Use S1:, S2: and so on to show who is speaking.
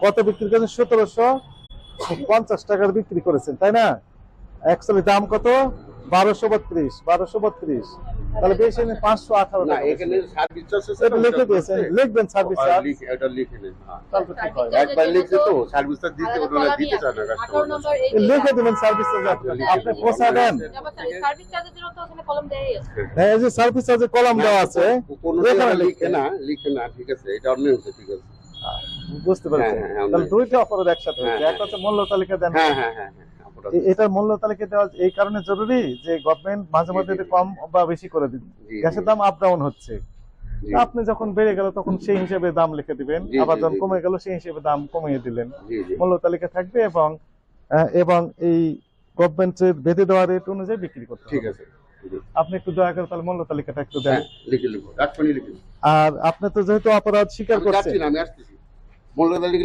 S1: কত বিক্রি করেছেন? 1750 টাকার বিক্রি করেছেন, তাই না? অ্যাকচুয়ালি দাম কত? 1232। তাহলে বেশি নেই, 518
S2: না,
S1: টাকা।
S2: এখানে সার্ভিস চার্জ আছে,
S1: এটা লিখে দিয়েছেন, লিখবেন সার্ভিস চার্জ।
S2: এটা লিখে নেন। হ্যাঁ,
S1: তাহলে তো ঠিক হয়।
S2: একবার লিখছে তো সার্ভিস চার্জ দিতে ওরা দিতে চায় না কাস্টমার।
S1: লিখে দিবেন সার্ভিস চার্জ, আপনি পৌঁছা দেন।
S3: সার্ভিস চার্জের জন্য তো ওখানে কলম দেয়াই আছে।
S1: হ্যাঁ, এই যে সার্ভিস চার্জের কলাম দেওয়া আছে, এখানে
S2: লিখে না, ঠিক আছে, এটা অন্য হচ্ছে, ঠিক আছে।
S1: বুঝতে পারছেন?
S2: হ্যাঁ, হ্যাঁ,
S1: তাহলে দুইটা অপরাধ একসাথে হচ্ছে।
S2: হ্যাঁ,
S1: একটা হচ্ছে মূল্য তালিকা দেন।
S2: হ্যাঁ,
S1: এটার মূল্য তালিকা দেওয়া এই কারণে জরুরি যে গভর্নমেন্ট মাঝে মাঝে এটা কম বা বেশি করে দিন। গ্যাসের দাম আপ ডাউন হচ্ছে, আপনি যখন বেড়ে গেল তখন সেই হিসেবে দাম লিখে দিবেন, আবার যখন কমে গেল সেই হিসেবে দাম কমিয়ে দিলেন। মূল্য তালিকা থাকবে এবং এবং এই গভর্নমেন্টের বেঁধে দেওয়া রেট অনুযায়ী বিক্রি করতে হবে।
S2: ঠিক আছে,
S1: আপনি একটু দয়া করে তাহলে মূল্য তালিকাটা একটু দেন।
S2: লিখে লিখো, 8 লিখে।
S1: আর আপনি তো যেহেতু অপরাধ স্বীকার করছেন,
S2: আমি আসতেছি, মূল্য তালিকা